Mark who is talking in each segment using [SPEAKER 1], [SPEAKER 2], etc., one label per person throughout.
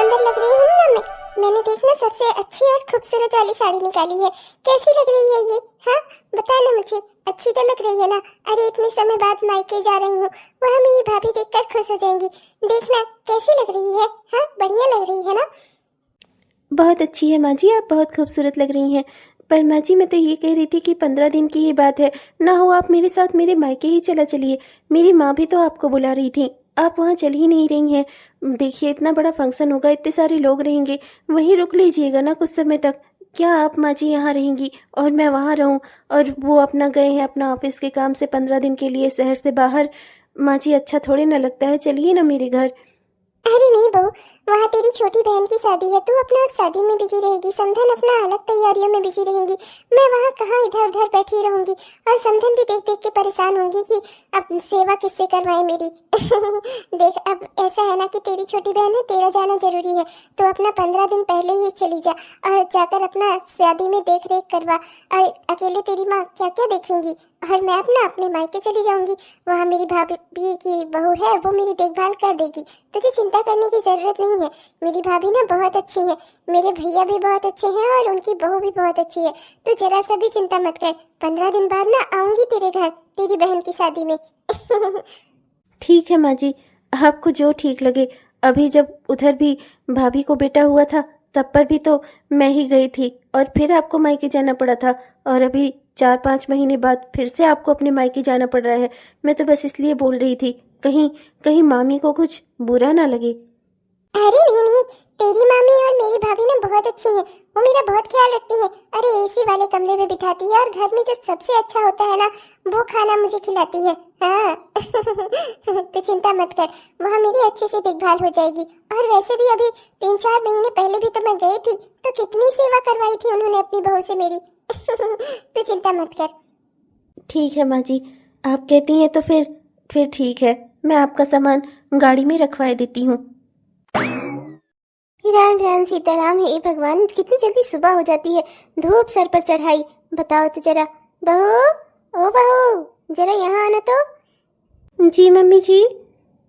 [SPEAKER 1] सुंदर लग रही हूँ ना मैंने देखना सबसे अच्छी और खूबसूरत वाली साड़ी निकाली है। कैसी लग रही है ये? हाँ बता ना मुझे, अच्छी तो लग रही है ना? अरे इतने समय बाद मायके जा रही हूँ, वहाँ मेरी भाभी देखकर खुश हो जाएंगी। देखना कैसी लग रही है। हाँ बढ़िया लग रही है ना?
[SPEAKER 2] बहुत अच्छी है माँ जी, आप बहुत खूबसूरत लग रही हैं। पर माँ जी मैं तो ये कह रही थी कि 15 दिन की ही बात है, ना हो आप मेरे साथ मेरे मायके ही चला चलिए। मेरी माँ भी तो आपको बुला रही थी, आप वहाँ चल ही नहीं रही हैं। देखिए इतना बड़ा फंक्शन होगा, इतने सारे लोग रहेंगे, वहीं रुक लीजिएगा ना कुछ समय तक। क्या आप माँ जी यहाँ रहेंगी और मैं वहाँ रहूँ? और वो अपना गए हैं अपना ऑफिस के काम से 15 दिन के लिए शहर से बाहर। माँ जी अच्छा थोड़ी ना लगता है, चलिए ना मेरे घर।
[SPEAKER 1] अरे नहीं बहू, वहाँ तेरी छोटी बहन की शादी है, तू अपना उस शादी में बिजी रहेगी, समधन अपना अलग तैयारियों में बिजी रहेंगी। मैं वहाँ कहाँ इधर उधर बैठी रहूंगी, और समधन भी देख देख के परेशान होंगी कि अब सेवा किससे करवाए मेरी। देख अब ऐसा है ना कि तेरी छोटी बहन है, तेरा जाना जरूरी है, तो अपना 15 दिन पहले ही चली जा और जाकर अपना शादी में देख रेख करवा। और अकेले तेरी माँ क्या क्या देखेंगी, और मैं अपना अपने मायके चली जाऊंगी। वहाँ मेरी भाभी की बहू है, वो मेरी देखभाल कर देगी, तुझे चिंता करने की जरूरत नहीं है। मेरी भाभी ना बहुत अच्छी है, मेरे भैया भी बहुत अच्छे हैं और उनकी बहू भी बहुत अच्छी है। तू जरा सा भी चिंता मत कर, 15 दिन बाद ना आऊंगी तेरे घर तेरी बहन की शादी में।
[SPEAKER 2] ठीक है माँ जी, आपको जो ठीक लगे। अभी जब उधर भी भाभी को बेटा हुआ था तब पर भी तो मैं ही गई थी, और फिर आपको मायके जाना पड़ा था, और अभी 4-5 महीने बाद फिर से आपको अपने मायके जाना पड़ रहा है। मैं तो बस इसलिए बोल रही थी, कहीं कहीं मामी को कुछ बुरा ना लगे।
[SPEAKER 1] अरे नहीं नहीं, तेरी मामी और मेरी भाभी ना बहुत अच्छी है, वो मेरा बहुत ख्याल रखती है। अरे एसी वाले कमरे में बिठाती है और घर में जो सबसे अच्छा होता है ना वो खाना मुझे खिलाती है। हाँ। तो चिंता मत कर, वहाँ मेरी अच्छे से देखभाल हो जाएगी। और वैसे भी अभी 3-4 महीने पहले भी तो मैं गई थी, तो कितनी सेवा करवाई थी उन्होंने अपनी बहू से मेरी। तो चिंता मत कर।
[SPEAKER 2] ठीक है माँ जी, आप कहती हैं तो फिर ठीक है, मैं आपका सामान गाड़ी में रखवाए देती हूँ।
[SPEAKER 1] राम राम सीताराम। हे भगवान, कितनी जल्दी सुबह हो जाती है, धूप सर पर चढ़ाई। बताओ तो जरा, बहू, ओ बहू, जरा यहाँ आना तो।
[SPEAKER 2] जी मम्मी जी।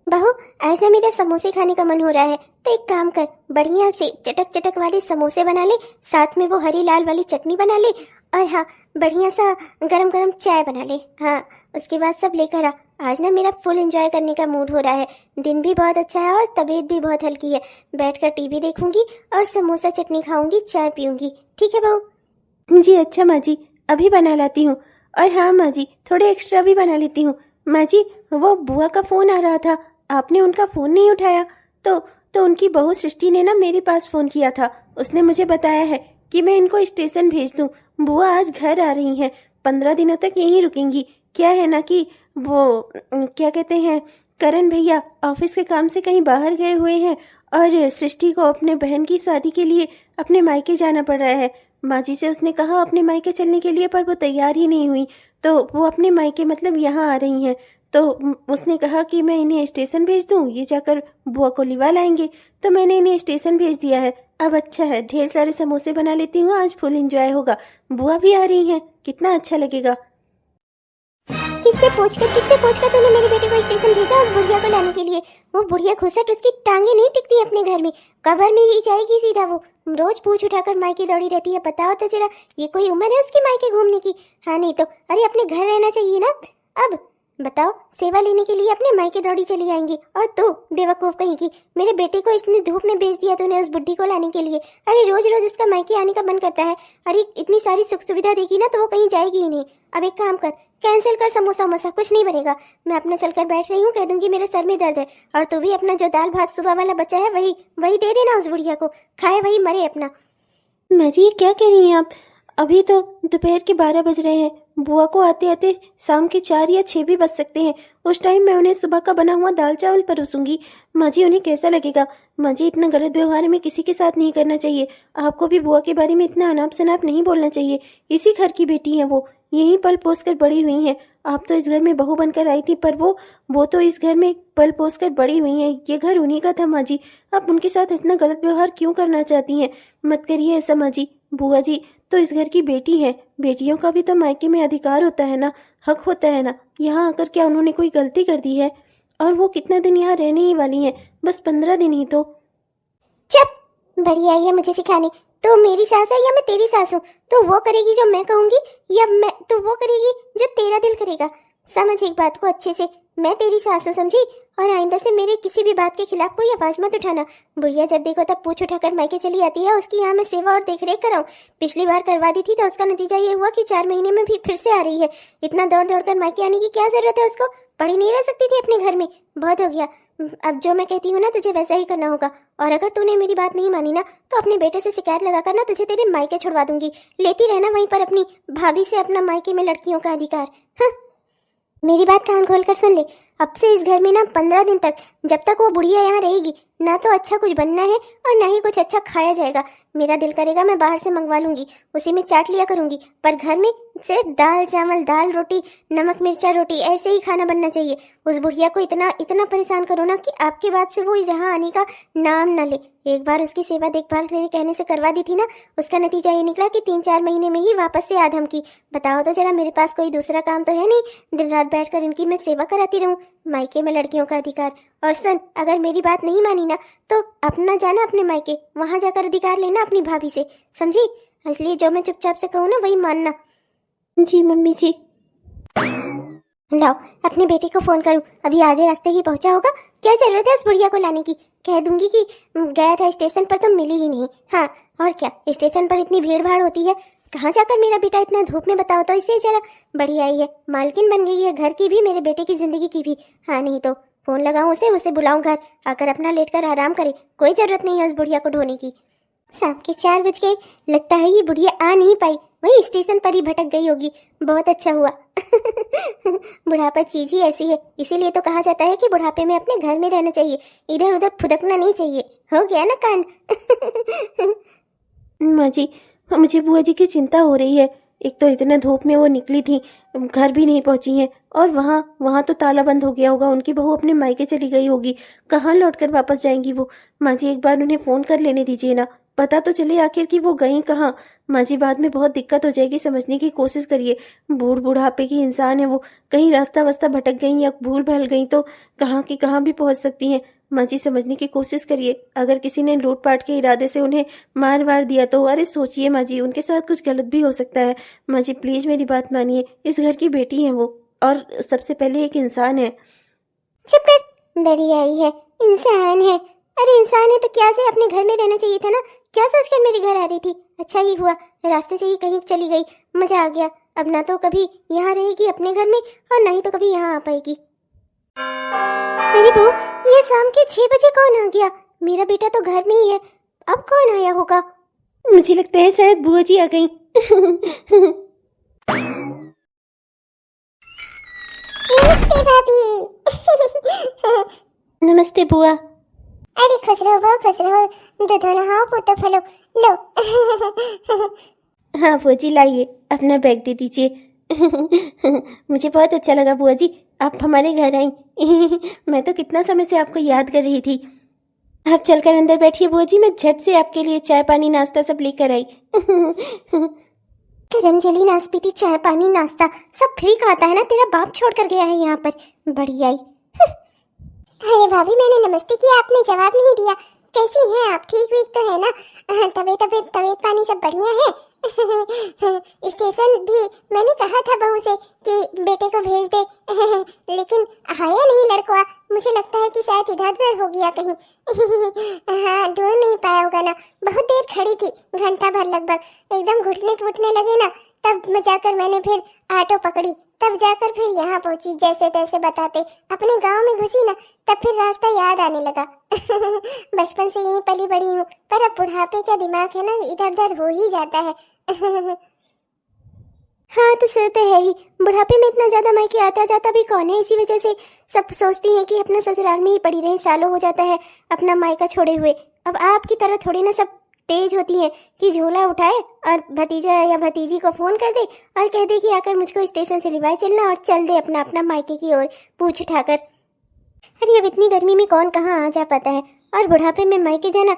[SPEAKER 1] बहू, आज ना मेरा समोसे खाने का मन हो रहा है, तो एक काम कर, बढ़िया से चटक चटक वाले समोसे बना ले, साथ में वो हरी लाल वाली चटनी बना ले, और हाँ बढ़िया सा गरम गरम चाय बना ले। हाँ उसके बाद सब लेकर आ। आज ना मेरा फुल एंजॉय करने का मूड हो रहा है, दिन भी बहुत अच्छा है और तबीयत भी बहुत हल्की है। बैठकर टीवी देखूंगी और समोसा चटनी खाऊंगी, चाय पीऊंगी। ठीक है बहू?
[SPEAKER 2] जी अच्छा माँ जी, अभी बना लाती हूँ। और हाँ माँ जी, थोड़े एक्स्ट्रा भी बना लेती हूँ। माँ जी वो बुआ का फ़ोन आ रहा था, आपने उनका फ़ोन नहीं उठाया, तो उनकी बहू सृष्टि ने ना मेरे पास फ़ोन किया था। उसने मुझे बताया है कि मैं इनको स्टेशन भेज दूँ। बुआ आज घर आ रही हैं, 15 दिनों तक यहीं रुकेंगी। क्या है ना कि वो क्या कहते हैं, करण भैया ऑफिस के काम से कहीं बाहर गए हुए हैं, और सृष्टि को अपने बहन की शादी के लिए अपने मायके जाना पड़ रहा है। माँ जी से उसने कहा अपने मायके चलने के लिए, पर वो तैयार ही नहीं हुई, तो वो अपने मायके मतलब यहाँ आ रही हैं। तो उसने कहा कि मैं इन्हें स्टेशन भेज दूँ, ये जाकर बुआ को लिवा लाएंगे। तो मैंने इन्हें स्टेशन भेज दिया है। अब अच्छा है, ढेर सारे समोसे बना लेती हूँ, आज फुल एंजॉय होगा। बुआ भी आ रही हैं, कितना अच्छा लगेगा।
[SPEAKER 1] किससे पूछ कर तूने मेरे बेटे को स्टेशन भेजा उस बुढ़िया को लाने के लिए? वो बुढ़िया घुसट, उसकी टांगे नहीं टिकती अपने घर में, कब्र में ही जाएगी सीधा। वो रोज पूछ उठाकर मायके दौड़ी रहती है। बताओ तो जरा, ये कोई उम्र है उसकी मायके घूमने की? हाँ नहीं तो अरे अपने घर रहना चाहिए ना। अब बताओ, सेवा लेने के लिए अपने मायके दौड़ी चली आएंगी, और तू बेवकूफ कहीं की, मेरे बेटे को इतनी धूप में भेज दिया तूने उस बुढ़ी को लाने के लिए। अरे रोज रोज उसका मायके आने का मन करता है। अरे इतनी सारी सुख सुविधा देगी ना तो वो कहीं जाएगी ही नहीं। अब एक काम कर, कैंसिल कर समोसा वमोसा, कुछ नहीं बनेगा। मैं अपना चलकर बैठ रही हूँ, कह दूंगी मेरे सर में दर्द है, और तू भी अपना जो दाल भात सुबह वाला बचा है वही वही दे देना उस बुढ़िया को, खाए वही मरे अपना।
[SPEAKER 2] माँ जी ये क्या कह रही हैं आप? अभी तो दोपहर के 12 बज रहे हैं, बुआ को आते आते शाम के 4 या 6 भी बज सकते हैं। उस टाइम मैं उन्हें सुबह का बना हुआ दाल चावल परोसूंगी। माँ जी उन्हें कैसा लगेगा? माँ जी इतना गलत व्यवहार में किसी के साथ नहीं करना चाहिए। आपको भी बुआ के बारे में इतना अनाप शनाप नहीं बोलना चाहिए। इसी घर की बेटी हैं वो, यहीं पल पोस कर बड़ी हुई हैं। आप तो इस घर में बहू बनकर आई थी, पर वो तो इस घर में पल पोस कर बड़ी हुई हैं। ये घर उन्हीं का था माँ जी, आप उनके साथ इतना गलत व्यवहार क्यों करना चाहती हैं? मत करिए ऐसा माँ जी। बुआ जी तो इस घर की बेटी है, बेटियों का भी तो मायके में अधिकार होता है ना, हक होता है ना। यहाँ आकर क्या उन्होंने कोई गलती कर दी है? और वो कितने दिन यहाँ रहने ही वाली हैं, बस 15 दिन ही तो।
[SPEAKER 1] चुप, बढ़िया आई है मुझे सिखाने। तो मेरी सास है या मैं तेरी सास हूँ? तो वो करेगी जो मैं कहूंगी या मैं तो वो करेगी जो तेरा दिल करेगा। समझ एक बात को अच्छे से, मैं तेरी सास हूँ, समझी? और आइंदा से मेरे किसी भी बात के खिलाफ कोई आवाज मत उठाना। बुढ़िया जब देखो तब पूछ उठाकर मायके चली आती है। उसकी यहाँ मैं सेवा और देखरेख कराऊं? पिछली बार करवा दी थी तो उसका नतीजा ये हुआ कि 4 महीने में भी फिर से आ रही है। इतना दौड़ दौड़ कर मायके आने की क्या जरूरत है उसको? पड़ी नहीं रह सकती थी अपने घर में? बहुत हो गया। अब जो मैं कहती हूँ ना तुझे वैसा ही करना होगा। और अगर तूने मेरी बात नहीं मानी ना तो अपने बेटे से शिकायत लगाकर ना तुझे तेरे मायके छुड़वा दूंगी। लेती रहना वहीं पर अपनी भाभी से अपना मायके में लड़कियों का अधिकार। हाँ, मेरी बात कान खोल कर सुन ले। अब से इस घर में ना 15 दिन तक, जब तक वो बुढ़िया यहाँ रहेगी, ना तो अच्छा कुछ बनना है और ना ही कुछ अच्छा खाया जाएगा। मेरा दिल करेगा मैं बाहर से मंगवा लूंगी, उसी में चाट लिया करूंगी, पर घर में सिर्फ दाल चावल, दाल रोटी, नमक मिर्चा रोटी, ऐसे ही खाना बनना चाहिए। उस बुढ़िया को इतना इतना परेशान करो ना कि आपके बाद से वो यहाँ आने का नाम न ले। एक बार उसकी सेवा देखभाल तेरे कहने से करवा दी थी ना, उसका नतीजा ये निकला कि 3-4 महीने में ही वापस से आधम की। बताओ तो जरा, मेरे पास कोई दूसरा काम तो है नहीं, दिन रात बैठकर इनकी मैं सेवा कराती रहूं। मायके में लड़कियों का अधिकार। और सुन, अगर मेरी बात नहीं मानी ना तो अपना जाना अपने मायके, वहां जाकर अधिकार लेना अपनी भाभी से, समझी? इसलिए जो मैं चुपचाप से कहूँ ना वही मानना।
[SPEAKER 2] जी मम्मी जी।
[SPEAKER 1] लाओ अपने बेटे को फोन करूं, अभी आधे रास्ते ही पहुंचा होगा। क्या जरूरत है उस बुढ़िया को लाने की? कह दूंगी कि गया था स्टेशन पर तो मिली ही नहीं। हाँ और क्या, स्टेशन पर इतनी भीड़ भाड़ होती है, कहाँ जाकर मेरा बेटा इतना धूप में, बताओ तो। इससे जरा बढ़िया ही है, मालकिन बन गई है घर की भी, मेरे बेटे की जिंदगी की भी। हाँ नहीं तो फोन लगाऊं उसे बुलाऊं घर आकर अपना लेट कर आराम करे। कोई जरूरत नहीं है उस बुढ़िया को ढोने की। शाम के 4 बज गए, लगता है ये बुढ़िया आ नहीं पाई, वही स्टेशन पर ही भटक गई होगी। बहुत अच्छा हुआ। बुढ़ापा चीज ही ऐसी है, इसीलिए तो कहा जाता है कि बुढ़ापे में अपने घर में रहना चाहिए, इधर उधर फुदकना नहीं चाहिए। हो गया ना कांड?
[SPEAKER 2] माँ जी, मुझे बुआ जी की चिंता हो रही है। एक तो इतने धूप में वो निकली थी, घर भी नहीं पहुंची हैं, और वहाँ तो ताला बंद हो गया होगा। उनकी बहू अपने मायके चली गई होगी, कहाँ लौटकर वापस जाएंगी वो? माँ जी एक बार उन्हें फ़ोन कर लेने दीजिए ना, पता तो चले आखिर कि वो गई कहाँ। माँ जी बाद में बहुत दिक्कत हो जाएगी, समझने की कोशिश करिए। बुढ़ापे की इंसान है वो, कहीं रास्ता वास्ता भटक गई या भूल भाल गई तो कहाँ की कहाँ भी पहुँच सकती हैं। माँ जी समझने की कोशिश करिए। अगर किसी ने लूटपाट के इरादे से उन्हें मार वार दिया तो अरे सोचिए माँ जी, उनके साथ कुछ गलत भी हो सकता है। माँ जी प्लीज मेरी बात मानिए, इस घर की बेटी है वो, और सबसे पहले एक इंसान है।
[SPEAKER 1] चुप कर, बढ़िया ही है, इंसान है। अरे इंसान है तो क्या से अपने घर में रहना चाहिए था ना? क्या सोचकर मेरे घर आ रही थी? अच्छा ही हुआ रास्ते से ही कहीं चली गई, मजा आ गया। अब ना तो कभी यहाँ रहेगी अपने घर में और ना ही तो कभी यहाँ आ पाएगी। अरे बहू, ये शाम के 6 बजे कौन आ गया? मेरा बेटा तो घर में ही है, अब कौन आया होगा?
[SPEAKER 2] मुझे लगता है शायद बुआ जी आ गई।
[SPEAKER 1] नमस्ते भाभी।
[SPEAKER 2] नमस्ते बुआ।
[SPEAKER 1] अरे खुश रहो बहू, खुश रहो। दूध नहाओ, पोतो फलो लो।
[SPEAKER 2] हाँ बुआ जी लाइए, अपना बैग दे दीजिए। मुझे बहुत अच्छा लगा बुआ जी, आप हमारे घर आई। मैं तो कितना समय से आपको याद कर रही थी। आप चलकर अंदर बैठिए बुआ जी, मैं झट से आपके लिए चाय पानी नाश्ता सब लेकर आई।
[SPEAKER 1] गरम जली नाशपीटी, चाय पानी नाश्ता सब फ्री का आता है ना? तेरा बाप छोड़ कर गया है यहाँ पर, बढ़िया ही। अरे भाभी, मैंने नमस्ते किया, आपने जवाब नहीं दिया। कैसी हैं आप? ठीक वीक तो है ना? तबीयत पानी सब बढ़िया है? स्टेशन भी मैंने कहा था बहू से कि बेटे को भेज दे, लेकिन आया नहीं लड़का। मुझे लगता है कि शायद इधर उधर हो गया कहीं। हाँ, ढूंढ नहीं पाया होगा ना। बहुत देर खड़ी थी, घंटा भर लगभग, एकदम घुटने टूटने लगे ना, तब जाकर मैंने फिर ऑटो पकड़ी, तब जाकर फिर यहाँ पहुंची। जैसे तैसे बताते अपने गांव में घुसी ना, तब फिर रास्ता याद आने लगा। बचपन से यहीं पली बड़ी हूँ, पर अब बुढ़ापे का दिमाग है ना, इधर उधर हो ही जाता है। हाँ तो सर तो है ही, बुढ़ापे में इतना ज्यादा मायके आता जाता भी कौन है? इसी वजह से सब सोचती हैं कि अपना ससुराल में ही पड़ी रहे, सालों हो जाता है अपना मायका छोड़े हुए। अब आपकी तरह थोड़ी ना सब तेज होती हैं कि झोला उठाए और भतीजा या भतीजी को फोन कर दे और कह दे कि आकर मुझको स्टेशन से लिवाए चलना, और चल दे अपना अपना मायके की ओर पूछ उठाकर। अरे अब इतनी गर्मी में कौन कहाँ आ जा पाता है? और बुढ़ापे में मायके जाना,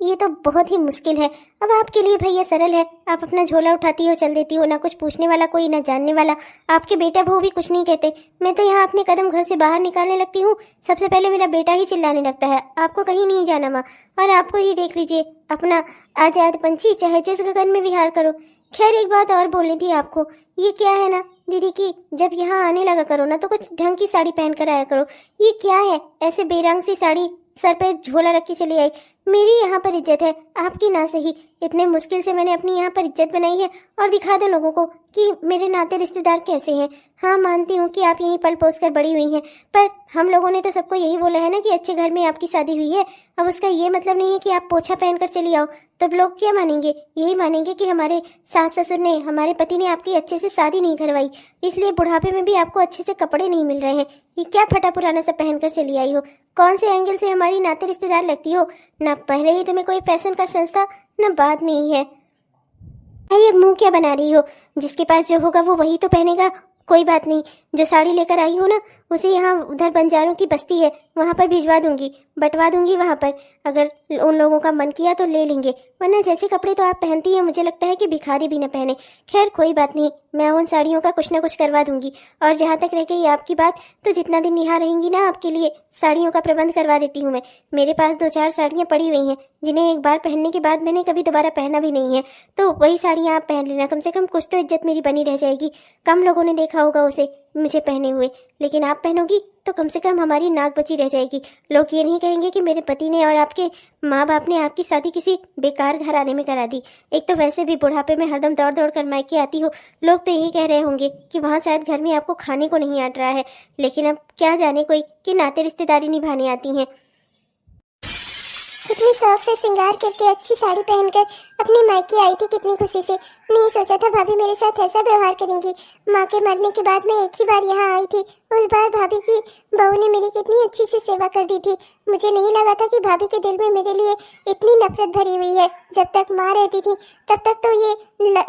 [SPEAKER 1] ये तो बहुत ही मुश्किल है। अब आपके लिए भैया सरल है, आप अपना झोला उठाती हो चल देती हो, ना कुछ पूछने वाला कोई, ना जानने वाला। आपके बेटा बहू भी कुछ नहीं कहते। मैं तो यहाँ अपने कदम घर से बाहर निकालने लगती हूँ, सबसे पहले मेरा बेटा ही चिल्लाने लगता है, आपको कहीं नहीं जाना माँ। और आपको ही देख लीजिए, अपना आजाद पंछी चाहे जिस गगन में विहार करो। खैर एक बात और बोलनी थी आपको, ये क्या है ना दीदी की, जब यहाँ आने लगा करो ना तो कुछ ढंग की साड़ी पहन कर आया करो। ये क्या है, ऐसे बेरंग सी साड़ी, सर पे झोला रख के चली आई। मेरी यहाँ पर इज्जत है, आपकी ना सही। इतने मुश्किल से मैंने अपनी यहाँ पर इज्जत बनाई है, और दिखा दो लोगों को कि मेरे नाते रिश्तेदार कैसे हैं। हाँ मानती हूँ कि आप यहीं पल पोस कर बड़ी हुई हैं, पर हम लोगों ने तो सबको यही बोला है ना कि अच्छे घर में आपकी शादी हुई है। अब उसका ये मतलब नहीं है कि आप पोछा पहन कर चली आओ। तब लोग क्या मानेंगे? यही मानेंगे कि हमारे सास ससुर ने, हमारे पति ने आपकी अच्छे से शादी नहीं करवाई, इसलिए बुढ़ापे में भी आपको अच्छे से कपड़े नहीं मिल रहे हैं। ये क्या फटा पुराना सब पहनकर चली आई हो? कौन से एंगल से हमारी नाते रिश्तेदार लगती हो? ना पहले ही तुम्हें कोई फैशन का सेंस था, ना बाद में ही है। ये मुंह क्या बना रही हो? जिसके पास जो होगा वो वही तो पहनेगा। कोई बात नहीं, जो साड़ी लेकर आई हो ना उसे यहाँ उधर बंजारों की बस्ती है, वहाँ पर भिजवा दूंगी, बंटवा दूंगी वहाँ पर। अगर उन लोगों का मन किया तो ले लेंगे, वरना जैसे कपड़े तो आप पहनती हैं मुझे लगता है कि भिखारी भी न पहने। खैर कोई बात नहीं, मैं उन साड़ियों का कुछ ना कुछ करवा दूंगी। और जहाँ तक रह गई आपकी बात, तो जितना दिन यहाँ रहेंगी ना आपके लिए साड़ियों का प्रबंध करवा देती हूँ मैं। मेरे पास 2-4 साड़ियाँ पड़ी हुई हैं जिन्हें एक बार पहनने के बाद मैंने कभी दोबारा पहना भी नहीं है, तो वही साड़ियाँ आप पहन लेना। कम से कम कुछ तो इज्जत मेरी बनी रह जाएगी। कम लोगों ने देखा होगा उसे मुझे पहने हुए, लेकिन आप पहनोगी तो कम से कम हमारी नाक बची रह जाएगी। लोग ये नहीं कहेंगे कि मेरे पति ने और आपके माँ बाप ने आपकी शादी किसी बेकार घराने में करा दी। एक तो वैसे भी बुढ़ापे में हरदम दौड़ दौड़ कर मायके आती हो, लोग तो यही कह रहे होंगे कि वहाँ शायद घर में आपको खाने को नहीं अट रहा है। लेकिन अब क्या जाने कोई कि नाते रिश्तेदारी निभाने आती हैं।
[SPEAKER 3] कितनी शौक से श्रृंगार करके अच्छी साड़ी पहनकर अपने मायके आई थी, कितनी खुशी से। नहीं सोचा था भाभी मेरे साथ ऐसा व्यवहार करेंगी। माँ के मरने के बाद मैं एक ही बार यहाँ आई थी, उस बार भाभी की बहू ने मेरी कितनी अच्छी से सेवा कर दी थी। मुझे नहीं लगा था कि भाभी के दिल में मेरे लिए इतनी नफरत भरी हुई है। जब तक माँ रहती थी तब तक तो ये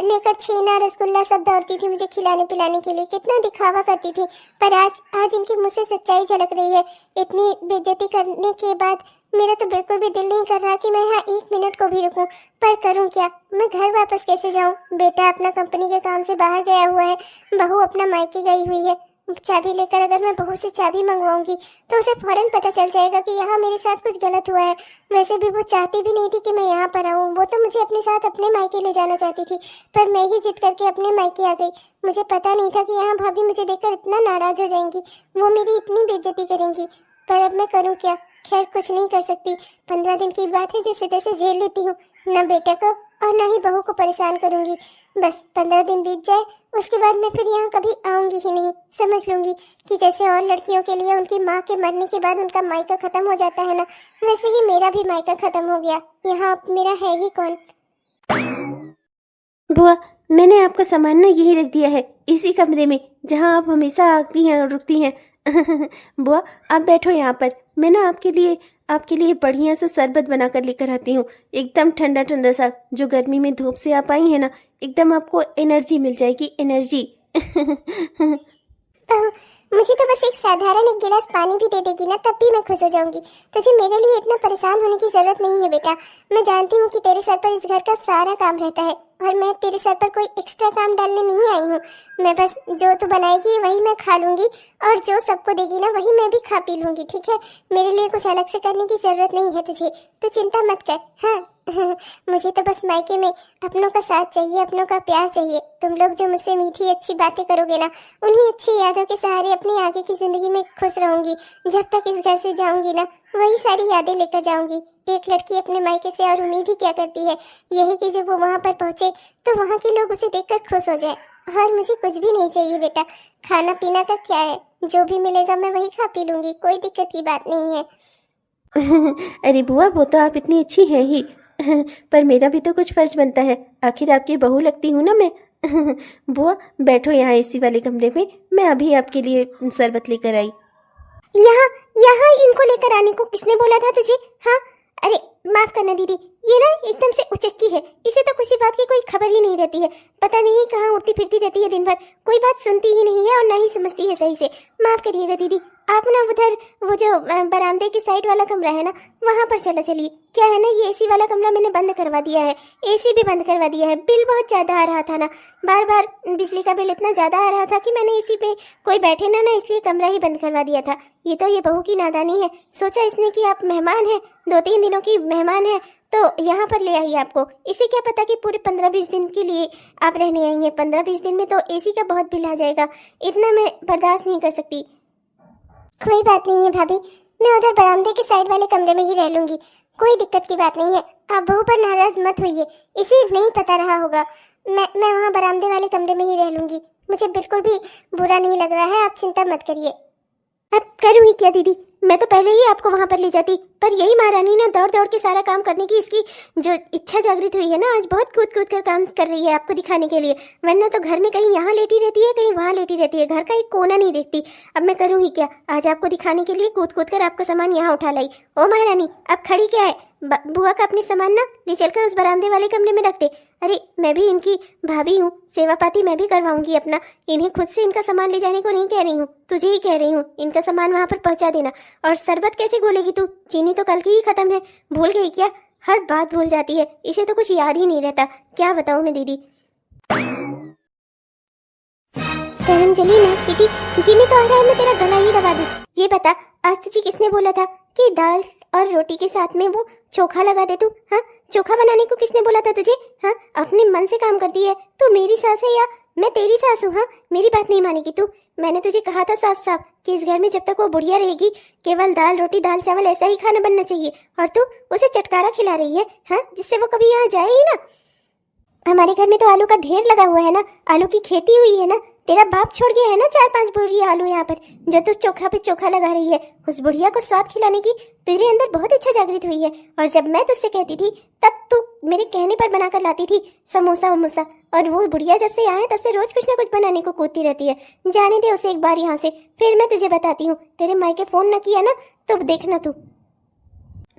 [SPEAKER 3] लेकर छेना रसगुल्ला सब दौड़ती थी मुझे खिलाने पिलाने के लिए, कितना दिखावा करती थी। पर आज इनके मुँह से सच्चाई झलक रही है। इतनी बेइज्जती करने के बाद मेरा तो बिल्कुल भी दिल नहीं कर रहा कि मैं यहाँ 1 मिनट को भी रुकूं, पर करूं क्या? मैं घर वापस कैसे जाऊं? बेटा अपना कंपनी के काम से बाहर गया हुआ है, बहू अपना मायके गई हुई है। चाबी लेकर अगर मैं बहू से चाबी मंगवाऊंगी तो उसे फौरन पता चल जाएगा कि यहाँ मेरे साथ कुछ गलत हुआ है। वैसे भी वो चाहती भी नहीं थी कि मैं यहाँ पर आऊँ, वो तो मुझे अपने साथ अपने मायके ले जाना चाहती थी, पर मैं ही जिद करके अपने मायके आ गई। मुझे पता नहीं था कि यहाँ भाभी मुझे देखकर इतना नाराज हो जाएंगी, वो मेरी इतनी बेइज्जती करेंगी। पर अब मैं करूँ क्या? खैर कुछ नहीं कर सकती। 15 दिन की बात है, जैसे तैसे झेल लेती हूँ। न बेटे को और न ही बहू को परेशान करूंगी। बस 15 दिन बीत जाए, उसके बाद मैं फिर यहाँ कभी आऊंगी ही नहीं। समझ लूंगी कि जैसे और लड़कियों के लिए उनकी माँ के मरने के बाद उनका मायका खत्म हो जाता है ना, वैसे ही मेरा भी मायका खत्म हो गया। यहाँ अब मेरा है ही कौन?
[SPEAKER 2] बुआ, मैंने आपका सामान ना यही रख दिया है, इसी कमरे में जहाँ आप हमेशा आती हैं और रुकती हैं। बुआ आप बैठो यहाँ पर, मैं ना आपके लिए बढ़िया सा शरबत बना कर लेकर आती हूँ, एकदम ठंडा ठंडा सा। जो गर्मी में धूप से आप आई हैं ना, एकदम आपको एनर्जी मिल जाएगी, एनर्जी।
[SPEAKER 3] मुझे तो बस एक साधारण 1 गिलास पानी भी दे देगी ना, तब भी मैं खुश हो जाऊंगी। तुझे मेरे लिए इतना परेशान होने की जरूरत नहीं है बेटा। मैं जानती हूँ कि तेरे सर पर इस घर का सारा काम रहता है, और मैं तेरे सर पर कोई एक्स्ट्रा काम डालने नहीं आई हूँ। मैं बस जो तू बनाएगी वही मैं खा लूंगी, और जो सबको देगी ना वही मैं भी खा पी लूंगी, ठीक है? मेरे लिए कुछ अलग से करने की जरूरत नहीं है तुझे, तो चिंता मत कर। हाँ मुझे तो बस मायके में अपनों का साथ चाहिए, अपनों का प्यार चाहिए। तुम लोग जो मुझसे मीठी अच्छी बातें करोगे ना, उन्हीं अच्छी यादों के सहारे अपनी आगे की जिंदगी में खुश रहूंगी। जब तक इस घर से जाऊंगी ना, वही सारी यादें लेकर जाऊंगी। एक लड़की अपने मायके से और उम्मीद ही क्या करती है, यही कि जब वो वहाँ पर पहुंचे तो वहाँ के लोग उसे देखकर खुश हो जाए। और मुझे कुछ भी नहीं चाहिए बेटा, खाना पीना का क्या है, जो भी मिलेगा मैं वही खा पी लूंगी, कोई दिक्कत की बात नहीं है।
[SPEAKER 2] अरे बुआ, वो तो आप इतनी अच्छी है ही, पर मेरा भी तो कुछ फर्ज बनता है, आखिर आपकी बहू लगती हूँ ना मैं। बुआ बैठो यहाँ एसी वाले कमरे में, मैं अभी आपके लिए शरबत लेकर आई।
[SPEAKER 3] यहाँ इनको लेकर आने को किसने बोला था तुझे? हाँ अरे माफ करना दीदी, ये ना एकदम से उचक्की है, इसे तो किसी बात की कोई खबर ही नहीं रहती है, पता नहीं कहाँ उड़ती फिरती रहती है दिन भर, कोई बात सुनती ही नहीं है और ना ही समझती है सही से। माफ करिएगा दीदी, आप ना उधर वो जो बरामदे की साइड वाला कमरा है ना, वहाँ पर चलिए। क्या है ना, ये एसी वाला कमरा मैंने बंद करवा दिया है, एसी भी बंद करवा दिया है। बिल बहुत ज़्यादा आ रहा था ना, बार बार बिजली का बिल इतना ज़्यादा आ रहा था कि मैंने एसी पे कोई बैठे ना इसलिए कमरा ही बंद करवा दिया था। ये बहू की नादानी है, सोचा इसने कि आप मेहमान हैं, 2-3 दिनों की मेहमान है तो यहाँ पर ले आई आपको। इसे क्या पता कि पूरे 15-20 दिन के लिए आप रहने आएंगे। 15-20 दिन में तो एसी का बहुत बिल आ जाएगा, इतना मैं बर्दाश्त नहीं कर सकती।
[SPEAKER 1] कोई बात नहीं है भाभी, मैं उधर बरामदे के साइड वाले कमरे में ही रह लूंगी, कोई दिक्कत की बात नहीं है। आप बहू पर नाराज मत होइए, इसे नहीं पता रहा होगा। मैं वहाँ बरामदे वाले कमरे में ही रह लूंगी, मुझे बिल्कुल भी बुरा नहीं लग रहा है, आप चिंता मत करिए।
[SPEAKER 3] अब करूँ ही क्या दीदी, मैं तो पहले ही आपको वहाँ पर ले जाती, पर यही महारानी ना दौड़ दौड़ के सारा काम करने की इसकी जो इच्छा जागृत हुई है ना, आज बहुत कूद कूद कर काम कर रही है आपको दिखाने के लिए। वरना तो घर में कहीं यहाँ लेटी रहती है, कहीं वहाँ लेटी रहती है, घर का एक कोना नहीं देखती। अब मैं करूँ ही क्या, आज आपको दिखाने के लिए कूद कूद कर आपका सामान यहाँ उठा लाई। ओ महारानी, अब खड़ी क्या है, बुआ का अपनी सामान ना ले चलकर उस बरामदे वाले कमरे में रख दे। अरे मैं भी इनकी भाभी हूँ, सेवा पाती मैं भी करवाऊंगी अपना, इन्हें खुद से इनका सामान ले जाने को नहीं कह रही हूँ, तुझे ही कह रही हूँ, इनका सामान वहाँ पर पहुँचा देना। और शरबत कैसे घोलेगी तू, चीनी तो कल की ही खत्म है, भूल गई क्या? हर बात भूल जाती है, इसे तो कुछ याद ही नहीं रहता, क्या बताऊँ मैं दीदी। गरम जली नास्पिटी जी में तो आ रहा है, मैं तेरा गला ही दबा दूं। ये बता, आज तुझे किसने बोला था कि दाल और रोटी के साथ में वो चोखा लगा दे तू? हाँ, चोखा बनाने को किसने बोला था तुझे? हाँ, अपने मन से काम करती है तू, मेरी सास है या मैं तेरी सास हूँ? हाँ, मेरी बात नहीं मानेगी तू। मैंने तुझे कहा था साफ साफ कि इस घर में जब तक वो बुढ़िया रहेगी केवल दाल रोटी दाल चावल ऐसा ही खाना बनना चाहिए, और तू उसे चटकारा खिला रही है, हाँ, जिससे वो कभी यहाँ जाए ही ना। हमारे घर में तो आलू का ढेर लगा हुआ है ना, आलू की खेती हुई है ना, तेरा बाप छोड़ गया है ना 4-5 बोरी आलू यहाँ पर, जो तू चोखा पे चोखा लगा रही है। उस बुढ़िया को स्वाद खिलाने की तेरे अंदर बहुत इच्छा जागृत हुई है, और जब मैं तुझसे कहती थी तब तू मेरे कहने पर बनाकर लाती थी समोसा वमोसा, और वो बुढ़िया जब से यहाँ है तब से रोज कुछ ना कुछ बनाने को कूदती रहती है। जाने दे उसे एक बार यहाँ से, फिर मैं तुझे बताती हूँ। तेरे मायके फोन न किया ना तो देखना तू।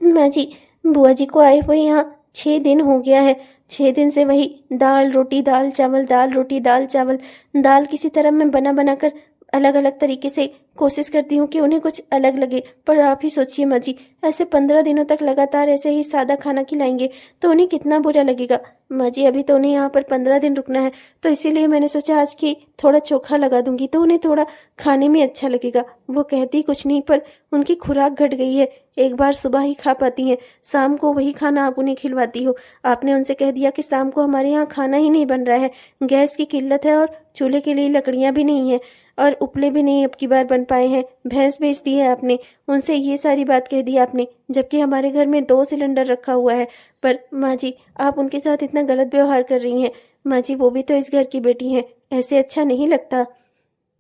[SPEAKER 2] माँ जी, बुआ जी को आए हुए यहाँ 6 दिन हो गया है, 6 दिन से वही दाल रोटी दाल चावल, दाल रोटी दाल चावल, दाल किसी तरह मैं बना कर अलग अलग तरीके से कोशिश करती हूँ कि उन्हें कुछ अलग लगे। पर आप ही सोचिए माँ जी, ऐसे 15 दिनों तक लगातार ऐसे ही सादा खाना खिलाएंगे तो उन्हें कितना बुरा लगेगा। माँ जी, अभी तो उन्हें यहाँ पर 15 दिन रुकना है, तो इसीलिए मैंने सोचा आज कि थोड़ा चोखा लगा दूंगी तो उन्हें थोड़ा खाने में अच्छा लगेगा। वो कहती कुछ नहीं, पर उनकी खुराक घट गई है, एक बार सुबह ही खा पाती हैं, शाम को वही खाना आप उन्हें खिलवाती हो। आपने उनसे कह दिया कि शाम को हमारे यहाँ खाना ही नहीं बन रहा है, गैस की किल्लत है और चूल्हे के लिए लकड़ियाँ भी नहीं है, और उपले भी नहीं अब की बार बन पाए हैं, भैंस बेच दी है आपने। उनसे ये सारी बात कह दी आपने, जबकि हमारे घर में 2 सिलेंडर रखा हुआ है। पर माँ जी, आप उनके साथ इतना गलत व्यवहार कर रही हैं। माँ जी, वो भी तो इस घर की बेटी हैं, ऐसे अच्छा नहीं लगता।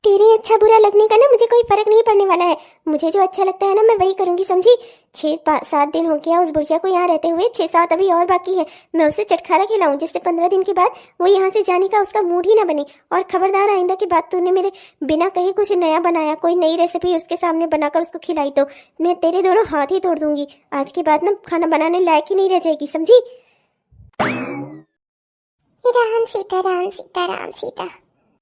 [SPEAKER 3] तेरे अच्छा बुरा लगने का ना मुझे कोई फर्क नहीं पड़ने वाला है, मुझे जो अच्छा लगता है ना मैं वही करूंगी, समझी। 6-7 दिन हो गया उस बुढ़िया को यहाँ रहते हुए, 6-7 अभी और बाकी है। मैं उसे चटखारा खिलाऊं जिससे 15 दिन के बाद वो यहाँ से जाने का उसका मूड ही ना बने। और खबरदार आइंदा के बाद तूने मेरे बिना कहे कुछ नया बनाया, कोई नई रेसिपी उसके सामने बनाकर उसको खिलाई तो मैं तेरे दोनों हाथ ही तोड़ दूंगी। आज के बाद ना खाना बनाने लायक ही नहीं रह जाएगी, समझी।
[SPEAKER 1] राम सीता राम सीता राम सीता।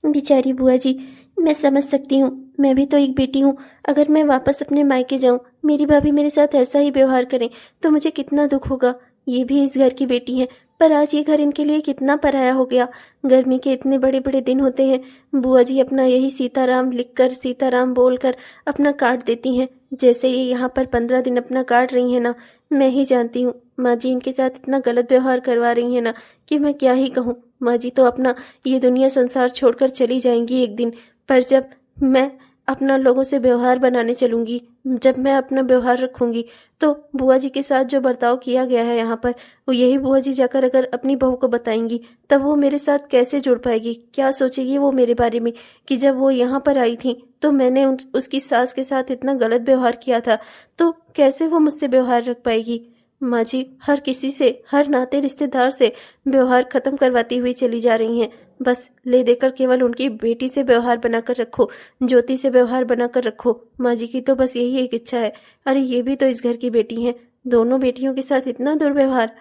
[SPEAKER 2] बेचारी बुआ जी, मैं समझ सकती हूँ, मैं भी तो एक बेटी हूँ। अगर मैं वापस अपने मायके जाऊँ, मेरी भाभी मेरे साथ ऐसा ही व्यवहार करें तो मुझे कितना दुख होगा। ये भी इस घर की बेटी हैं, पर आज ये घर इनके लिए कितना पराया हो गया। गर्मी के इतने बड़े बड़े दिन होते हैं, बुआ जी अपना यही सीताराम लिखकर सीताराम बोलकर अपना काट देती हैं। जैसे ये यहाँ पर 15 दिन अपना काट रही हैं ना, मैं ही जानती हूँ। माँ जी इनके साथ इतना गलत व्यवहार करवा रही हैं ना कि मैं क्या ही कहूँ। माँ जी तो अपना ये दुनिया संसार छोड़कर चली जाएंगी एक दिन, पर जब मैं अपना लोगों से व्यवहार बनाने चलूंगी, जब मैं अपना व्यवहार रखूंगी, तो बुआ जी के साथ जो बर्ताव किया गया है यहाँ पर, वो यही बुआ जी जाकर अगर अपनी बहू को बताएंगी तब वो मेरे साथ कैसे जुड़ पाएगी। क्या सोचेगी वो मेरे बारे में कि जब वो यहाँ पर आई थी तो मैंने उसकी सास के साथ इतना गलत व्यवहार किया था, तो कैसे वो मुझसे व्यवहार रख पाएगी। माँ जी हर किसी से, हर नाते रिश्तेदार से व्यवहार खत्म करवाती हुई चली जा रही हैं। बस ले देकर केवल उनकी बेटी से व्यवहार बनाकर रखो, ज्योति से व्यवहार बनाकर रखो। माँ जी की तो बस यही एक इच्छा है। अरे ये भी तो इस घर की बेटी हैं, दोनों बेटियों के साथ इतना दुर्व्यवहार।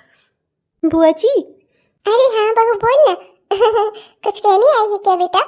[SPEAKER 2] बुआ जी,
[SPEAKER 3] अरे हाँ बहू बोल ना। कुछ कहने आई है क्या बेटा?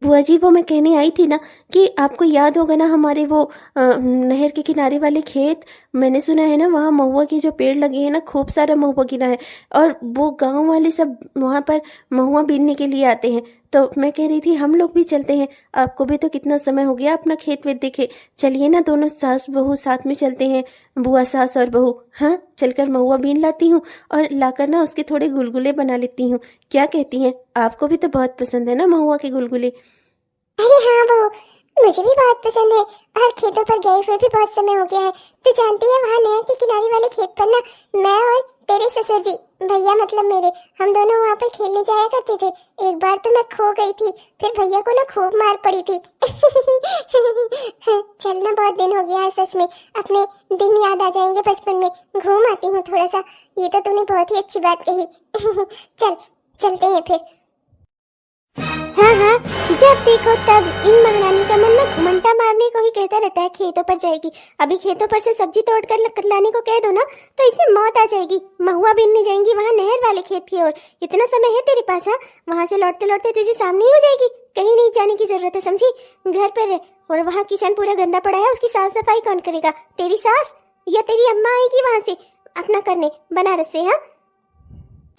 [SPEAKER 2] बुआ जी वो मैं कहने आई थी ना कि आपको याद होगा ना हमारे वो नहर के किनारे वाले खेत, मैंने सुना है ना वहाँ महुआ के जो पेड़ लगे हैं ना, खूब सारा महुआ गिरा है और वो गांव वाले सब वहाँ पर महुआ बीनने के लिए आते हैं। तो मैं कह रही थी हम लोग भी चलते हैं, आपको भी तो कितना समय हो गया अपना खेत वेत देखे। चलिए ना दोनों सास बहू साथ में चलते हैं, बुआ सास और बहू। हाँ चलकर महुआ बीन लाती हूँ और लाकर ना उसके थोड़े गुलगुले बना लेती हूँ। क्या कहती हैं? आपको भी तो बहुत पसंद है ना महुआ के गुलगुले।
[SPEAKER 3] अरे हाँ बहू, मुझे भी बहुत पसंद है और खेतों पर गए हुए भी बहुत समय हो गया है। तो जानती है वहाँ नहर के किनारे वाले खेत पर ना मैं और तेरे ससुर जी, भैया मतलब मेरे, हम दोनों वहाँ पर खेलने जाया करते थे। एक बार तो मैं खो गई थी, फिर भैया को ना खूब मार पड़ी थी। चलना बहुत दिन हो गया है सच में, अपने दिन याद आ जाएंगे बचपन में। घूम आती हूँ थोड़ा सा, ये तो तूने बहुत ही अच्छी बात कही। चल चलते हैं फिर। हाँ हाँ, जब देखो तब इन महारानी का मन ना घुमंटा मारने को ही कहता रहता है खेतों पर जाएगी। अभी खेतों पर से सब्जी तोड़ कर लाने को कह दो ना तो इसे मौत आ जाएगी। महुआ बीनने जाएंगी वहाँ नहर वाले खेत की ओर। इतना समय है तेरे पास? हाँ, वहाँ से लौटते लौटते तुझे सामने ही हो जाएगी। कहीं नहीं जाने की जरूरत है, समझी? घर पर रह। और वहाँ किचन पूरा गंदा पड़ा है, उसकी साफ सफाई कौन करेगा? तेरी सास या तेरी अम्मा आएगी वहाँ से अपना करने बनारस से। हाँ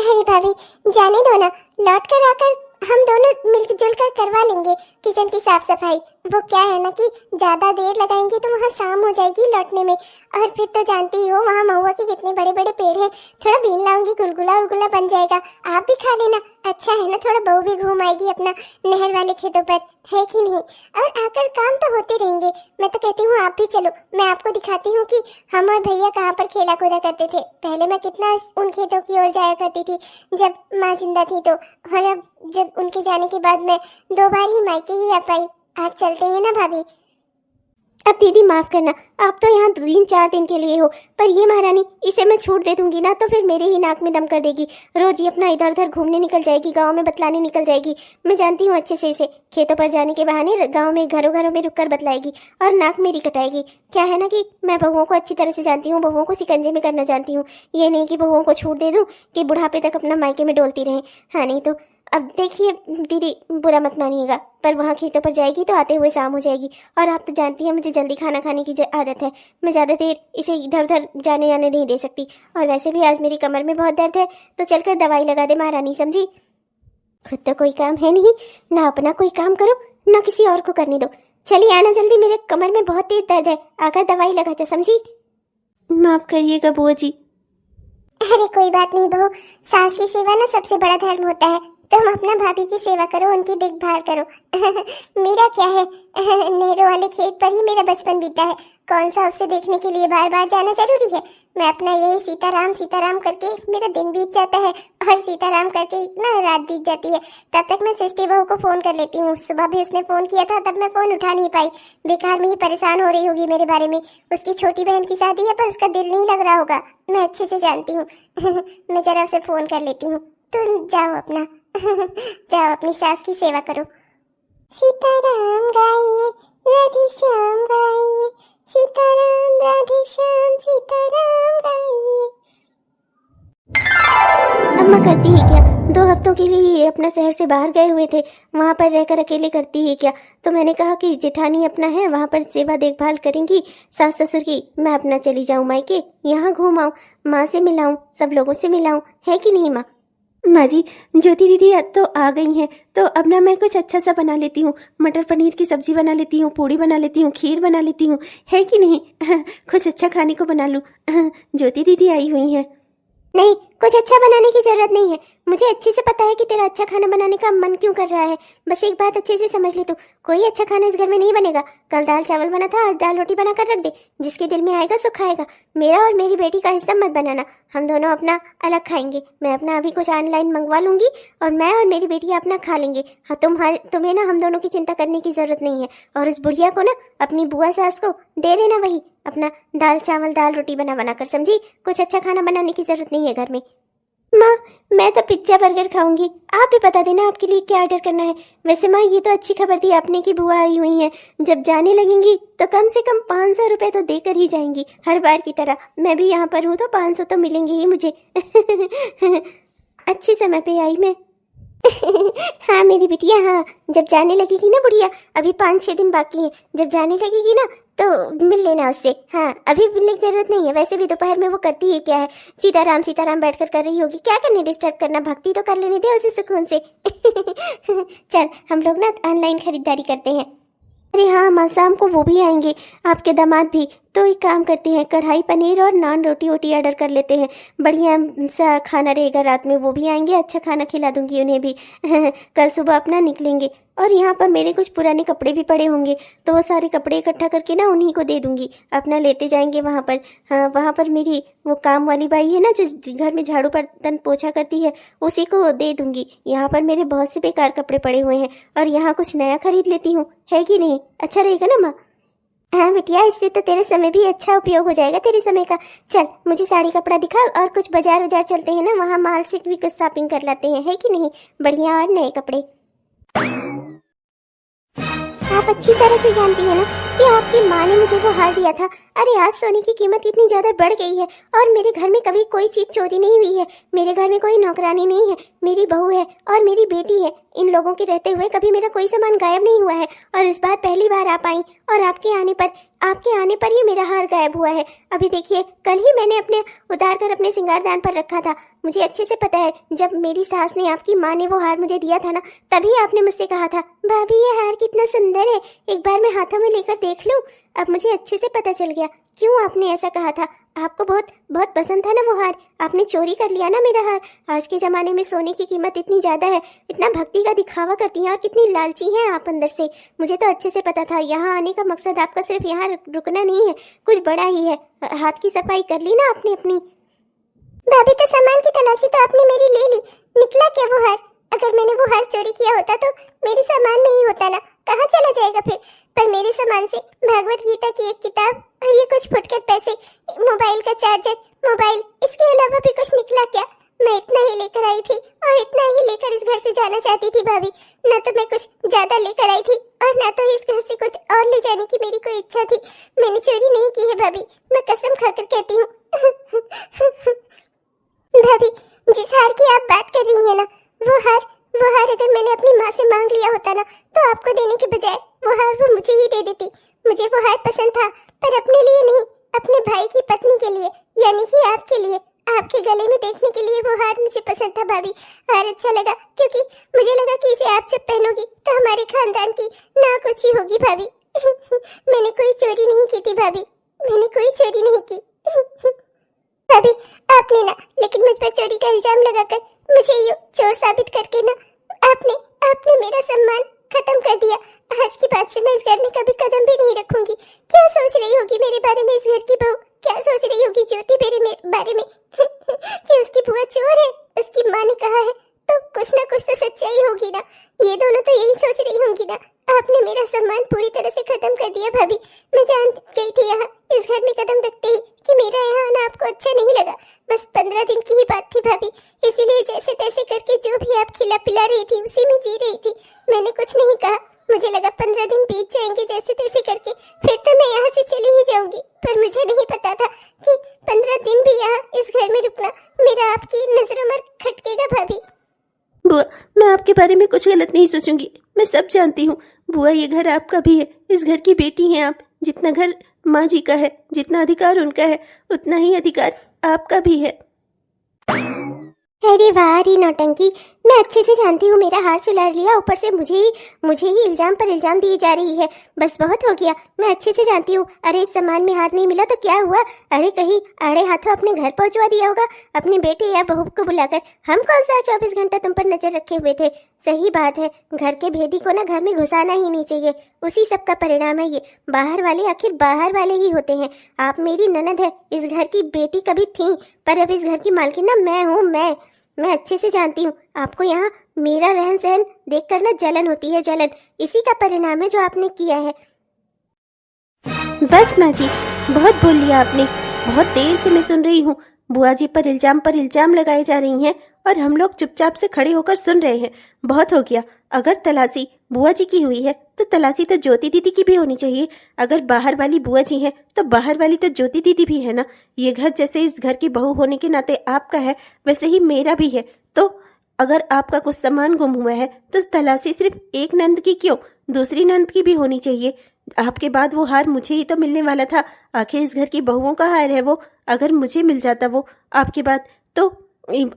[SPEAKER 3] अरे भाभी जाने दो ना, लौट कर आकर हम दोनों मिलजुल कर करवा लेंगे किचन की साफ सफाई। वो क्या है ना कि ज्यादा देर लगाएंगे तो वहाँ शाम हो जाएगी लौटने में, और फिर तो जानती ही हो वहाँ महुआ के कितने बड़े बड़े पेड़ हैं। थोड़ा बीन लाऊंगी, गुलगुला उलगुला बन जाएगा, आप भी खा लेना। अच्छा है ना, थोड़ा बहू भी घूम आएगी अपना नहर वाले खेतों पर, है कि नहीं? और आकर काम तो होते रहेंगे। मैं तो कहती हूँ आप भी चलो, मैं आपको दिखाती हूँ कि हम और भैया कहाँ पर खेला कूदा करते थे। पहले मैं कितना उन खेतों की ओर जाया करती थी जब माँ जिंदा थी तो, और अब जब उनके जाने के बाद मैं 2 बार ही मायके ही आ पाई। आप चलते हैं ना भाभी? अब दीदी माफ करना, आप तो यहाँ 3-4 दिन के लिए हो, पर ये महारानी, इसे मैं छूट दे दूंगी ना तो फिर मेरे ही नाक में दम कर देगी। रोज ही अपना इधर उधर घूमने निकल जाएगी, गांव में बतलाने निकल जाएगी। मैं जानती हूँ अच्छे से इसे, खेतों पर जाने के बहाने गांव में घरों घरों में रुककर बतलाएगी और नाक मेरी कटाएगी। क्या है ना कि मैं बहुओं को अच्छी तरह से जानती हूँ, बहुओं को शिकंजे में करना जानती हूँ। ये नहीं कि बहुओं को छूट दे दूँ कि बुढ़ापे तक अपना मायके में डोलती रहें। हाँ नहीं तो अब देखिए दीदी, बुरा मत मानिएगा, पर वहाँ खेतों पर जाएगी तो आते हुए शाम हो जाएगी। और आप तो जानती हैं मुझे जल्दी खाना खाने की आदत है, मैं ज़्यादा देर इसे इधर उधर जाने आने नहीं दे सकती। और वैसे भी आज मेरी कमर में बहुत दर्द है, तो चलकर दवाई लगा दे महारानी, समझी? खुद तो कोई काम है नहीं, ना अपना कोई काम करो ना किसी और को करने दो। चलिए आना जल्दी, मेरे कमर में बहुत तेज दर्द है, आकर दवाई लगा जा, समझी?
[SPEAKER 2] माफ करिएगा बुआ जी।
[SPEAKER 3] अरे कोई बात नहीं बहू, सास की सेवा ना सबसे बड़ा धर्म होता है। तुम अपना भाभी की सेवा करो, उनकी देखभाल करो। मेरा क्या है, नहरों वाले खेत पर ही मेरा बचपन बीता है। कौन सा उससे देखने के लिए बार बार जाना जरूरी है? मैं अपना यही सीताराम करके मेरा दिन बीत जाता है, और सीताराम करके ना रात बीत जाती है। तब तक मैं सृष्टि बहू को फोन कर लेती हूँ। सुबह भी उसने फोन किया था, तब मैं फोन उठा नहीं पाई। बेकार में ही परेशान हो रही होगी मेरे बारे में। उसकी छोटी बहन की शादी है, पर उसका दिल नहीं लग रहा होगा, मैं अच्छे से जानती हूँ। मैं जरा उसे फोन कर लेती हूँ। तुम जाओ अपना, जाओ अपनी सास की सेवा करो। सीताराम गाइए राधे श्याम गाइए, सीताराम राधे श्याम सीताराम गाइए। अम्मा करती ही क्या? 2 हफ्तों के लिए ये अपना शहर से बाहर गए हुए थे, वहाँ पर रहकर अकेले करती है क्या? तो मैंने कहा कि जेठानी अपना है, वहाँ पर सेवा देखभाल करेंगी सास ससुर की, मैं अपना चली जाऊँ मायके, यहाँ घूम आऊँ, माँ से मिलाऊँ, सब लोगों से मिलाऊँ, है कि नहीं माँ?
[SPEAKER 2] माँ जी, ज्योति दीदी तो आ गई हैं, तो अब ना मैं कुछ अच्छा सा बना लेती हूँ। मटर पनीर की सब्जी बना लेती हूँ, पूड़ी बना लेती हूँ, खीर बना लेती हूँ, है कि नहीं? कुछ अच्छा खाने को बना लूँ। ज्योति दीदी आई हुई हैं।
[SPEAKER 3] नहीं, कुछ अच्छा बनाने की जरूरत नहीं है। मुझे अच्छे से पता है कि तेरा अच्छा खाना बनाने का मन क्यों कर रहा है। बस एक बात अच्छे से समझ ले, तू कोई अच्छा खाना इस घर में नहीं बनेगा। कल दाल चावल बना था, आज दाल रोटी बना कर रख दे, जिसके दिल में आएगा सो खाएगा। मेरा और मेरी बेटी का हिस्सा मत बनाना, हम दोनों अपना अलग खाएंगे। मैं अपना अभी कुछ ऑनलाइन मंगवा लूंगी और मैं और मेरी बेटी अपना खा लेंगे। हाँ, तुम्हें ना हम दोनों की चिंता करने की जरूरत नहीं है। और उस बुढ़िया को ना, अपनी बुआ सास को दे देना वही अपना दाल चावल दाल रोटी बना कर, समझी? कुछ अच्छा खाना बनाने की जरूरत नहीं है घर में।
[SPEAKER 2] माँ मैं तो पिज्जा बर्गर खाऊंगी, आप भी बता देना आपके लिए क्या ऑर्डर करना है। वैसे माँ ये तो अच्छी खबर दी आपने कि बुआ आई हुई हैं, जब जाने लगेंगी तो कम से कम 500 रुपये तो देकर ही जाएंगी, हर बार की तरह। मैं भी यहाँ पर हूँ तो 500 तो मिलेंगे ही मुझे। अच्छी समय पे आई मैं। हाँ मेरी बिटिया, हाँ जब जाने लगेगी ना बुढ़िया, अभी 5-6 दिन बाकी है, जब जाने लगेगी ना तो मिल लेना उससे। हाँ अभी मिलने की जरूरत नहीं है, वैसे भी दोपहर में वो करती है क्या है, सीताराम बैठकर कर रही होगी, क्या करने डिस्टर्ब करना, भक्ति तो कर लेने दे उसे सुकून से। चल हम लोग ना ऑनलाइन खरीदारी करते हैं। अरे हाँ माँ, शाम को वो भी आएंगे, आपके दामाद भी। तो एक काम करते हैं, कढ़ाई पनीर और नान रोटी वोटी ऑर्डर कर लेते हैं, बढ़िया सा खाना रहेगा रात में। वो भी आएंगे, अच्छा खाना खिला दूंगी उन्हें भी। कल सुबह अपना निकलेंगे। और यहाँ पर मेरे कुछ पुराने कपड़े भी पड़े होंगे, तो वो सारे कपड़े इकट्ठा करके ना उन्हीं को दे दूंगी, अपना लेते जाएंगे वहाँ पर। हाँ वहाँ पर मेरी वो काम वाली बाई है ना जो घर में झाड़ू बर्तन पोछा करती है, उसी को दे दूंगी। यहाँ पर मेरे बहुत से बेकार कपड़े पड़े हुए हैं और यहाँ कुछ नया खरीद लेती हूँ, है कि नहीं? अच्छा रहेगा ना माँ? हाँ बिटिया, इससे तो तेरे समय भी अच्छा उपयोग हो जाएगा, तेरे समय का। चल मुझे साड़ी कपड़ा दिखा और कुछ बाजार वजार चलते हैं ना, वहाँ माल से भी कुछ शॉपिंग कर लाते हैं, है कि नहीं? बढ़िया और नए कपड़े। आप अच्छी तरह से जानती है ना कि आपकी माँ ने मुझे वो हार दिया था। अरे आज सोने की कीमत इतनी ज्यादा बढ़ गई है और मेरे घर में कभी कोई चीज चोरी नहीं हुई है, मेरे घर में कोई नौकरानी नहीं है, मेरी बहू है और मेरी बेटी है। इन लोगों के रहते हुए कभी मेरा कोई सामान गायब नहीं हुआ है और इस बार पहली बार आप आई और आपके आने पर ही मेरा हार गायब हुआ है। अभी देखिए, कल ही मैंने अपने उतार कर अपने श्रृंगारदान पर रखा था। मुझे अच्छे से पता है, जब मेरी सास ने, आपकी माँ ने वो हार मुझे दिया था ना, तभी आपने मुझसे कहा था, भाभी ये हार कितना सुंदर है, एक बार मैं हाथों में लेकर देख लूं। अब मुझे अच्छे से पता चल गया क्यों आपने ऐसा कहा था। आपको बहुत बहुत पसंद था ना वो हार, आपने चोरी कर लिया ना मेरा हार। आज के ज़माने में सोने की कीमत इतनी ज़्यादा है, इतना भक्ति का दिखावा करती हैं और कितनी लालची हैं आप अंदर से। मुझे तो अच्छे से पता था, यहाँ आने का मकसद आपका सिर्फ यहाँ रुकना नहीं है, कुछ बड़ा ही है। हाथ की सफाई कर ली ना आपने अपनी।
[SPEAKER 3] भाभी तो सामान की तलाशी तो आपने मेरी ले ली, निकला क्या वो हार? अगर मैंने वो हार चोरी किया होता तो मेरे सामान नहीं होता ना, कहाँ चला जाएगा फिर? पर मेरे सामान से भगवत गीता की एक किताब और ये कुछ फुटकर पैसे, मोबाइल का चार्जर, मोबाइल, इसके अलावा भी कुछ निकला क्या? मैं इतना ही लेकर आई थी और इतना ही लेकर इस घर से जाना चाहती थी भाभी। न तो मैं कुछ ज्यादा लेकर आई थी और न तो इस घर से कुछ और ले जाने की मेरी कोई इच्छा थी। मैंने चोरी नहीं की है भाभी, मैं कसम खाकर कहती हूँ। भाभी, जिस हार की आप बात कर रही है ना, वो हार अगर मैंने अपनी माँ से मांग लिया होता ना, तो आपको देने के बजाय वो हार वो मुझे ही दे देती। मुझे वो हार पसंद था, पर अपने लिए नहीं, अपने भाई की पत्नी के लिए, यानी कि आपके लिए, आपके गले में देखने के लिए वो हार मुझे पसंद था भाभी। हार अच्छा लगा क्योंकि मुझे लगा कि इसे आप जब पहनोगी तो हमारे खानदान की नाक ऊंची होगी भाभी। मैंने कोई चोरी नहीं की थी भाभी, मैंने कोई चोरी नहीं की। भाभी आपने ना, लेकिन मुझ पर चोरी का इल्जाम लगाकर मुझे यूं चोर साबित करके ना आपने मेरा सम्मान खत्म कर दिया। आज के बाद से मैं इस घर में कभी कदम भी नहीं रखूंगी। क्या सोच रही होगी मेरे बारे में इस घर की बहू? क्या सोच रही होगी ज्योति मेरे बारे में? कि उसकी बुआ चोर है, उसकी माँ ने कहा है, तो कुछ ना कुछ तो सच्चाई होगी ना। ये दोनों तो यही सोच रही होंगी ना। आपने मेरा सम्मान पूरी तरह से खत्म कर दिया भाभी। मैं जान गई थी यहाँ इस घर में कदम रखते ही कि मेरा यहाँ आना आपको अच्छा नहीं लगा। बस 15 दिन की ही बात थी भाभी, इसीलिए जैसे तैसे करके जो भी आप खिला पिला रही थी उसी में जी रही थी। मैंने कुछ नहीं कहा, मुझे लगा 15 दिन बीत जाएंगे जैसे तैसे करके, फिर तो मैं यहाँ से चली ही जाऊंगी। पर मुझे नहीं पता था कि 15 दिन भी यहाँ इस घर में रुकना मेरा आपकी नजरों में खटकेगा भाभी।
[SPEAKER 2] बुआ, मैं आपके बारे में कुछ गलत नहीं सोचूंगी, मैं सब जानती हूँ। बुआ, ये घर आपका भी है, इस घर की बेटी हैं आप। जितना घर माँ जी का है, जितना अधिकार उनका है, उतना ही अधिकार आपका भी है।
[SPEAKER 3] अरे वाह री नौटंकी, मैं अच्छे से जानती हूँ मेरा हार चुरा लिया, ऊपर से मुझे ही इल्जाम पर इल्जाम दिए जा रही है। बस बहुत हो गया, मैं अच्छे से जानती हूँ। अरे इस सामान में हार नहीं मिला तो क्या हुआ? अरे कहीं आड़े हाथों अपने घर पहुँचवा दिया होगा अपने बेटे या बहू को बुलाकर। हम कौन सा 24 घंटा तुम पर नजर रखे हुए थे? सही बात है, घर के भेदी को ना घर में घुसाना ही नहीं चाहिए, उसी सब का परिणाम है ये। बाहर वाले आखिर बाहर वाले ही होते हैं। आप मेरी ननद है, इस घर की बेटी कभी थी, पर अब इस घर की मालकिन ना मैं हूँ। मैं अच्छे से जानती हूँ। आपको यहाँ मेरा रहन सहन देख कर ना जलन होती है, जलन। इसी का परिणाम है जो आपने किया है।
[SPEAKER 2] बस माँ जी, बहुत बोल लिया आपने। बहुत देर से मैं सुन रही हूँ, बुआ जी पर इल्जाम लगाए जा रही हैं और हम लोग चुपचाप से खड़े होकर सुन रहे हैं। बहुत हो गया। अगर तलाशी बुआ जी की हुई है तो तलाशी तो ज्योति दीदी की भी होनी चाहिए। अगर बाहर वाली बुआ जी हैं तो बाहर वाली तो ज्योति दीदी भी है ना। ये घर जैसे इस घर की बहू होने के नाते आपका है, वैसे ही मेरा भी है। तो अगर आपका कुछ सामान गुम हुआ है तो तलाशी सिर्फ एक नंद की क्यों, दूसरी नंद की भी होनी चाहिए। आपके बाद वो हार मुझे ही तो मिलने वाला था। आखिर इस घर की बहुओं का हार है वो। अगर मुझे मिल जाता वो आपके बाद, तो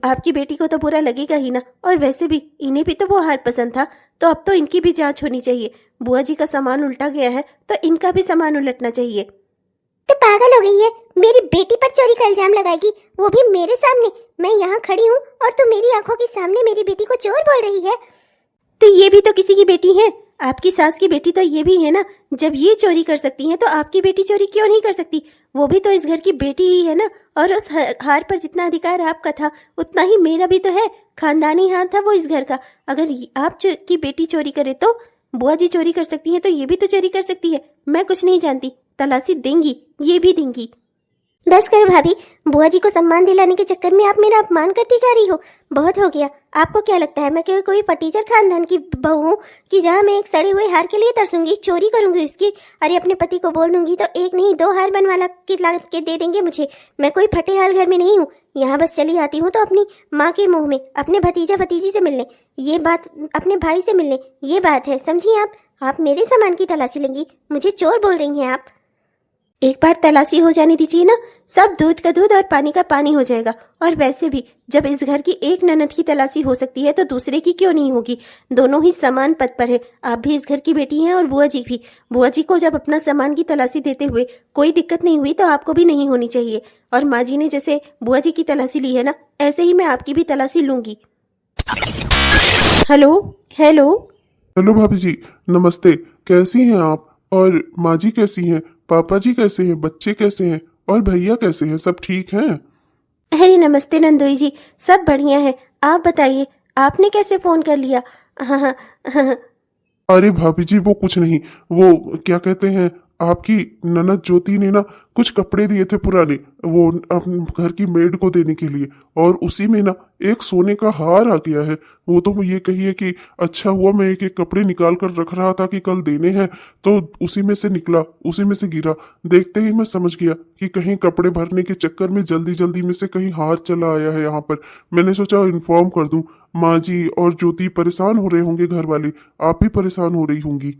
[SPEAKER 2] आपकी बेटी को तो बुरा लगेगा ही ना। और वैसे भी इन्हें भी तो वो हार पसंद था, तो अब तो इनकी भी जांच होनी चाहिए। बुआ जी का सामान उल्टा गया है तो इनका भी सामान उलटना चाहिए।
[SPEAKER 3] तो पागल हो गई है, मेरी बेटी पर चोरी का इल्जाम लगाएगी, वो भी मेरे सामने। मैं यहाँ खड़ी हूँ और तू मेरी आंखों के सामने मेरी बेटी को चोर बोल रही है।
[SPEAKER 2] तो ये भी तो किसी की बेटी है, आपकी सास की बेटी तो ये भी है ना। जब ये चोरी कर सकती है तो आपकी बेटी चोरी क्यों नहीं कर सकती। वो भी तो इस घर की बेटी ही है ना। और उस हार पर जितना अधिकार आपका था उतना ही मेरा भी तो है। खानदानी हार था वो इस घर का। अगर आप की बेटी चोरी करे तो बुआ जी चोरी कर सकती है तो ये भी तो चोरी कर सकती है। मैं कुछ नहीं जानती, तलाशी देंगी, ये भी देंगी।
[SPEAKER 3] बस करो भाभी, बुआ जी को सम्मान दिलाने के चक्कर में आप मेरा अपमान करती जा रही हो। बहुत हो गया। आपको क्या लगता है मैं कोई फटीचर खानदान की बहू हूँ कि जहाँ मैं एक सड़े हुए हार के लिए तरसूंगी, चोरी करूंगी उसकी। अरे अपने पति को बोल दूंगी तो एक नहीं 2 हार बनवा के दे देंगे मुझे। मैं कोई फटे हाल घर में नहीं हूँ। यहाँ बस चली आती हूँ तो अपनी माँ के मुँह में, अपने भतीजा भतीजी से मिलने, ये बात अपने भाई से मिलने, ये बात है, समझिए आप मेरे सामान की तलाशी लेंगी, मुझे चोर बोल रही हैं आप।
[SPEAKER 2] एक बार तलाशी हो जाने दीजिए ना, सब दूध का दूध और पानी का पानी हो जाएगा। और वैसे भी जब इस घर की एक ननद की तलाशी हो सकती है तो दूसरे की क्यों नहीं होगी। दोनों ही समान पद पर है। आप भी इस घर की बेटी हैं और बुआ जी भी। बुआ जी को जब अपना सामान की तलाशी देते हुए कोई दिक्कत नहीं हुई तो आपको भी नहीं होनी चाहिए। और माँ जी ने जैसे बुआ जी की तलाशी ली है ना, ऐसे ही मैं आपकी भी तलाशी लूंगी। हेलो हेलो
[SPEAKER 4] हेलो भाभी जी, नमस्ते। कैसी हैं आप? और माँ जी कैसी हैं? पापा जी कैसे हैं? बच्चे कैसे हैं? और भैया कैसे हैं? सब ठीक हैं?
[SPEAKER 2] अरे नमस्ते नंदोई जी, सब बढ़िया है। आप बताइए, आपने कैसे फोन कर लिया? हाँ।
[SPEAKER 4] अरे भाभी जी, वो कुछ नहीं, वो क्या कहते हैं, आपकी ननद ज्योति ने ना कुछ कपड़े दिए थे पुराने, वो अपने घर की मेड को देने के लिए, और उसी में ना एक सोने का हार आ गया है। वो तो ये कहिए कि अच्छा हुआ मैं एक एक कपड़े निकाल कर रख रहा था कि कल देने हैं, तो उसी में से निकला, उसी में से गिरा। देखते ही मैं समझ गया कि कहीं कपड़े भरने के चक्कर में जल्दी जल्दी में से कहीं हार चला आया है यहाँ पर। मैंने सोचा इन्फॉर्म कर दूं। माँ जी और ज्योति परेशान हो रहे होंगे, घर वाले, आप भी परेशान हो रही होंगी।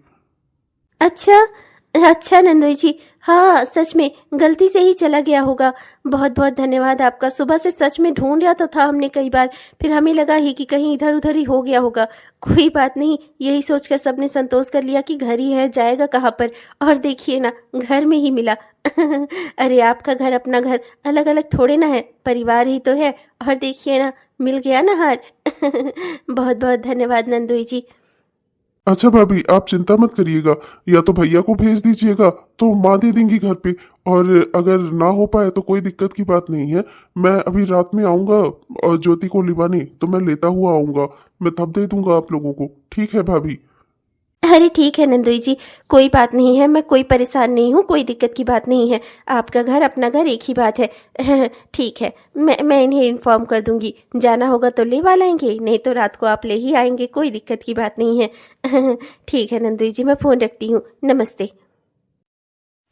[SPEAKER 2] अच्छा नंदोई जी, हाँ सच में गलती से ही चला गया होगा। बहुत बहुत धन्यवाद आपका। सुबह से सच में ढूंढ रहा तो था हमने कई बार, फिर हमें लगा ही कि कहीं इधर उधर ही हो गया होगा। कोई बात नहीं, यही सोचकर सबने संतोष कर लिया कि घर ही है, जाएगा कहाँ पर। और देखिए ना, घर में ही मिला। अरे आपका घर अपना घर अलग अलग थोड़े ना है, परिवार ही तो है। और देखिए ना, मिल गया ना हार। बहुत बहुत धन्यवाद नंदोई जी।
[SPEAKER 4] अच्छा भाभी, आप चिंता मत करिएगा, या तो भैया को भेज दीजिएगा तो माँ दे देंगी घर पे, और अगर ना हो पाए तो कोई दिक्कत की बात नहीं है। मैं अभी रात में आऊँगा और ज्योति को लिवाने, तो मैं लेता हुआ आऊँगा, मैं तब दे दूंगा आप लोगों को। ठीक है भाभी?
[SPEAKER 2] अरे ठीक है नंदोई जी, कोई बात नहीं है, मैं कोई परेशान नहीं हूँ, कोई दिक्कत की बात नहीं है। आपका घर अपना घर एक ही बात है। ठीक है, मैं इन्हें इन्फॉर्म कर दूंगी। जाना होगा तो ले लाएंगे, नहीं तो रात को आप ले ही आएंगे, कोई दिक्कत की बात नहीं है। ठीक है नंदोई जी, मैं फोन रखती हूँ, नमस्ते।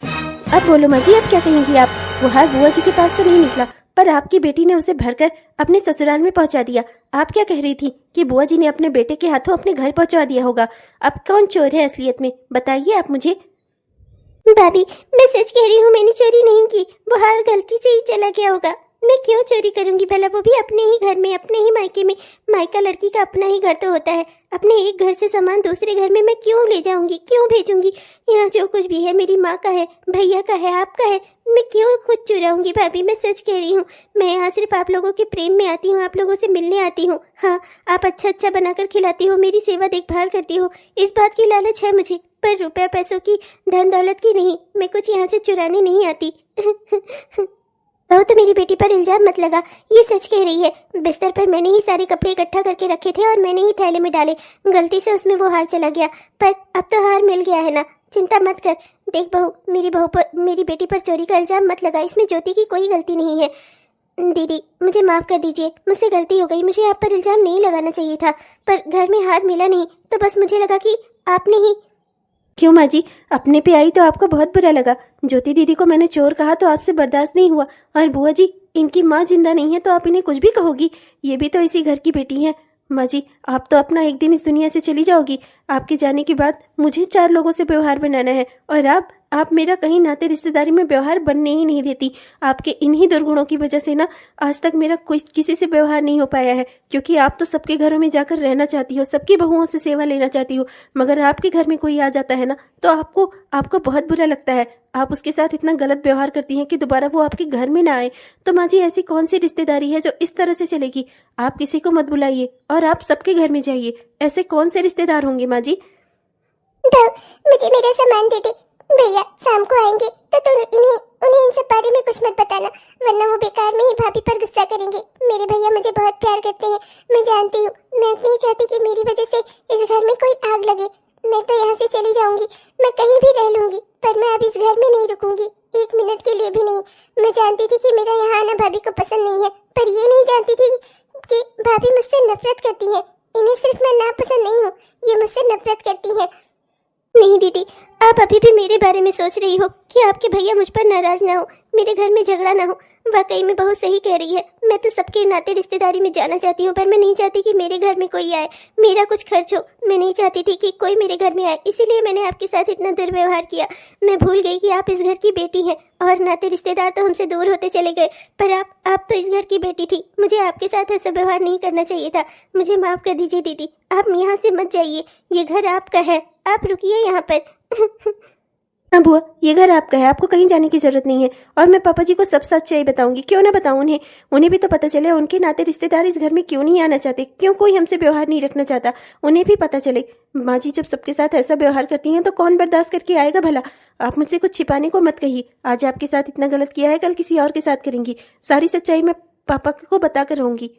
[SPEAKER 2] अब बोलो माँ जी, अब क्या कहेंगी आप? वो हार बुआ जी के पास तो नहीं निकला, पर आपकी बेटी ने उसे भरकर अपने ससुराल में पहुंचा दिया। आप क्या कह रही थी कि बुआ जी ने अपने बेटे के हाथों अपने घर पहुंचा दिया होगा। अब कौन चोर है असलियत में, बताइए आप मुझे।
[SPEAKER 3] भाभी, मैं सच कह रही हूँ, मैंने चोरी नहीं की। वो हार गलती से ही चला गया होगा। मैं क्यों चोरी करूंगी भला, वो भी अपने ही घर में, अपने ही मायके में। मायका लड़की का अपना ही घर तो होता है। अपने एक घर से सामान दूसरे घर में मैं क्यों ले जाऊंगी, क्यों भेजूंगी? यहाँ जो कुछ भी है मेरी माँ का है, भैया का है, आपका है। मैं क्यों खुद चुराऊंगी भाभी? मैं सच कह रही हूँ। मैं यहाँ सिर्फ आप लोगों के प्रेम में आती हूँ, आप लोगों से मिलने आती हूँ। हाँ, आप अच्छा बनाकर खिलाती हो, मेरी सेवा देखभाल करती हो, इस बात की लालच है मुझे, पर रुपया पैसों की, धन दौलत की नहीं। मैं कुछ यहाँ से चुराने नहीं आती। बहू, तो मेरी बेटी पर इल्जाम मत लगा, ये सच कह रही है। बिस्तर पर मैंने ही सारे कपड़े इकट्ठा करके रखे थे और मैंने ही थैले में डाले। गलती से उसमें वो हार चला गया, पर अब तो हार मिल गया है ना,
[SPEAKER 1] चिंता मत कर। देख बहू, मेरी बेटी पर चोरी का इल्जाम मत लगा, इसमें ज्योति की कोई गलती नहीं है। दीदी मुझे माफ़ कर दीजिए, मुझसे गलती हो गई, मुझे आप पर इल्ज़ाम नहीं लगाना चाहिए था, पर घर में हार मिला नहीं तो बस मुझे लगा कि आपने ही।
[SPEAKER 2] क्यों माँ जी, अपने पे आई तो आपको बहुत बुरा लगा। ज्योति दीदी को मैंने चोर कहा तो आपसे बर्दाश्त नहीं हुआ। और बुआ जी, इनकी माँ जिंदा नहीं है तो आप इन्हें कुछ भी कहोगी? ये भी तो इसी घर की बेटी है। माँ जी, आप तो अपना एक दिन इस दुनिया से चली जाओगी। आपके जाने के बाद मुझे 4 लोगों से व्यवहार बनाना है, और आप मेरा कहीं नाते रिश्तेदारी में व्यवहार बनने ही नहीं देती। आपके इन्हीं दुर्गुणों की वजह से ना आज तक मेरा कोई किसी से व्यवहार नहीं हो पाया है, क्योंकि आप तो सबके घरों में जाकर रहना चाहती हो, सबकी बहुओं से सेवा लेना चाहती हो, मगर आपके घर में कोई आ जाता है ना तो आपको बहुत बुरा लगता है। आप उसके साथ इतना गलत व्यवहार करती हैं कि दोबारा वो आपके घर में ना आए। तो माँ जी, ऐसी कौन सी रिश्तेदारी है जो इस तरह से चलेगी? आप किसी को मत बुलाइए और आप सबके घर में जाइए। ऐसे कौन से रिश्तेदार होंगे माँ जी?
[SPEAKER 3] मुझे मेरा सामान दे दे भैया, शाम को आएंगे तो तुम उन्हें इन सब बारे में कुछ मत बताना, वरना वो बेकार में ही भाभी पर गुस्सा करेंगे। मेरे भैया मुझे बहुत प्यार करते हैं, मैं जानती हूँ। मैं नहीं चाहती कि मेरी वजह से इस घर में कोई आग लगे। मैं तो यहाँ से चली जाऊंगी, मैं कहीं भी रह लूंगी, पर मैं अब इस घर में नहीं रुकूंगी, 1 मिनट के लिए भी नहीं। मैं जानती थी कि मेरा यहाँ आना भाभी को पसंद नहीं है, पर ये नहीं जानती थी कि भाभी मुझसे नफरत करती है। इन्हें सिर्फ मैं नापसंद नहीं हूँ, ये मुझसे नफरत करती है।
[SPEAKER 1] नहीं दीदी, आप अभी भी मेरे बारे में सोच रही हो कि आपके भैया मुझ पर नाराज ना हो, मेरे घर में झगड़ा ना हो। वाकई में बहुत सही कह रही है। मैं तो सबके नाते रिश्तेदारी में जाना चाहती हूँ, पर मैं नहीं चाहती कि मेरे घर में कोई आए, मेरा कुछ खर्च हो। मैं नहीं चाहती थी कि कोई मेरे घर में आए, इसीलिए मैंने आपके साथ इतना दुर्व्यवहार किया। मैं भूल गई कि आप इस घर की बेटी हैं, और नाते रिश्तेदार तो हमसे दूर होते चले गए, पर आप तो इस घर की बेटी थी। मुझे आपके साथ ऐसा व्यवहार नहीं करना चाहिए था। मुझे माफ कर दीजिए दीदी, आप यहाँ से मत जाइए, ये घर आपका है, आप रुकिए यहाँ पर।
[SPEAKER 2] हाँ बुआ, ये घर आपका है, आपको कहीं जाने की जरूरत नहीं है। और मैं पापा जी को सब सच्चाई बताऊंगी। क्यों ना बताऊं उन्हें भी तो पता चले उनके नाते रिश्तेदार इस घर में क्यों नहीं आना चाहते, क्यों कोई हमसे व्यवहार नहीं रखना चाहता, उन्हें भी पता चले। माँ जी जब सबके साथ ऐसा व्यवहार करती हैं तो कौन बर्दाश्त करके आएगा भला? आप मुझसे कुछ छिपाने को मत कहिए। आज आपके साथ इतना गलत किया है, कल किसी और के साथ करेंगी। सारी सच्चाई मैं पापा को बता कर रहूंगी।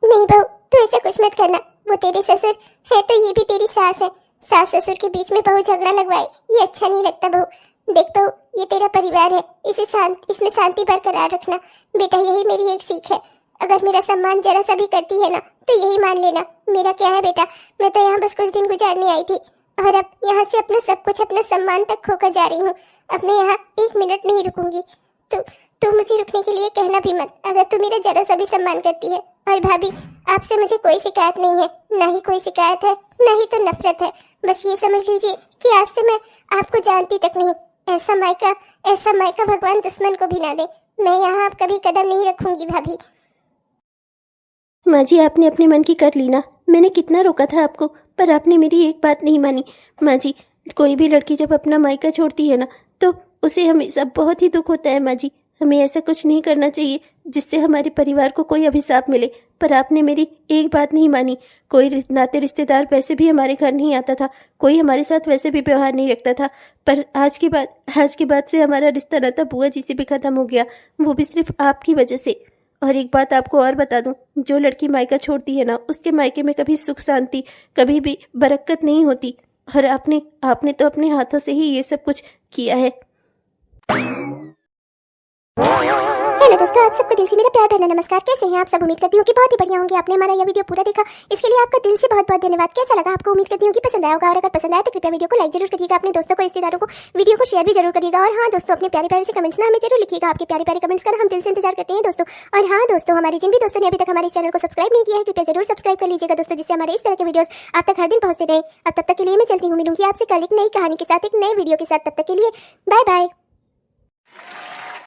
[SPEAKER 3] नहीं बहू, तू ऐसा कुछ मत करना। वो तेरे ससुर है तो ये भी तेरी सास है। सास ससुर के बीच में बहू झगड़ा लगवाए, ये अच्छा नहीं लगता बहू। देख बहू, ये तेरा परिवार है, इसमें शांति बरकरार रखना। बेटा, यही मेरी एक सीख है। अगर मेरा सम्मान जरा सा भी करती है ना तो यही मान लेना। मेरा क्या है बेटा, मैं तो यहाँ बस कुछ दिन गुजारने आई थी, और अब यहाँ से अपना सब कुछ, अपना सम्मान तक खोकर जा रही हूँ। अब मैं यहाँ 1 मिनट नहीं रुकूंगी। तू मुझे रुकने के लिए कहना भी मत, अगर तू मेरा जरा सा भी सम्मान करती है। और भाभी, आपसे मुझे कोई शिकायत नहीं है, ना ही कोई शिकायत है, ना ही तो नफरत है। बस ये समझ लीजिए कि आज से मैं आपको जानती तक नहीं। ऐसा मायका भगवान दुश्मन को भी ना दे। मैं यहाँ अब कभी कदम नहीं रखूंगी भाभी।
[SPEAKER 2] माँ जी, आपने अपने मन की कर ली ना। मैंने कितना रोका था आपको, पर आपने मेरी एक बात नहीं मानी। माँ जी, कोई भी लड़की जब अपना मायका छोड़ती है ना तो उसे हमेशा बहुत ही दुख होता है। माँ जी, हमें ऐसा कुछ नहीं करना चाहिए जिससे हमारे परिवार को कोई अभिशाप मिले, पर आपने मेरी एक बात नहीं मानी। कोई नाते रिश्तेदार वैसे भी हमारे घर नहीं आता था, कोई हमारे साथ वैसे भी व्यवहार नहीं रखता था, पर आज के बाद से हमारा रिश्ता नाता बुआ जी से भी खत्म हो गया, वो भी सिर्फ आपकी वजह से। और एक बात आपको और बता दूं, जो लड़की मायका छोड़ती है ना, उसके मायके में कभी सुख शांति, कभी भी बरकत नहीं होती। और आपने तो अपने हाथों से ही ये सब कुछ किया है।
[SPEAKER 3] हेलो दोस्तों, आप सबको दिल से मेरा प्यार भरा नमस्कार। कैसे हैं आप सब? उम्मीद करती हूँ कि बहुत ही बढ़िया होंगे। आपने हमारा यह वीडियो पूरा देखा, इसके लिए आपका दिल से बहुत बहुत धन्यवाद। कैसा लगा आपको? उम्मीद करती हूँ कि पसंद आया होगा, और अगर पसंद आया तो कृपया वीडियो को लाइक जरूर करिएगा, अपने दोस्तों को, रिश्तेदारों को वीडियो को शेयर भी जरूर करिएगा। और हाँ दोस्तों, अपने प्यारे प्यारे से कमेंट्स ना हमें जरूर लिखिएगा। आपके प्यारे प्यारे कमेंट्स का हम दिल से इंतजार करते हैं दोस्तों। और हाँ दोस्तों, हमारे जिन भी दोस्तों ने अभी तक हमारे चैनल को सब्सक्राइब नहीं किया है, कृपया जरूर सब्सक्राइब कर लीजिएगा दोस्तों, जिससे हमारे इस तरह के वीडियोस आप तक हर दिन पहुंचते रहे। अब तब तक के लिए मैं चलती हूँ, मिलूंगी आपसे कल एक नई कहानी के साथ, एक नए वीडियो के साथ। तब तक के लिए बाय बाय।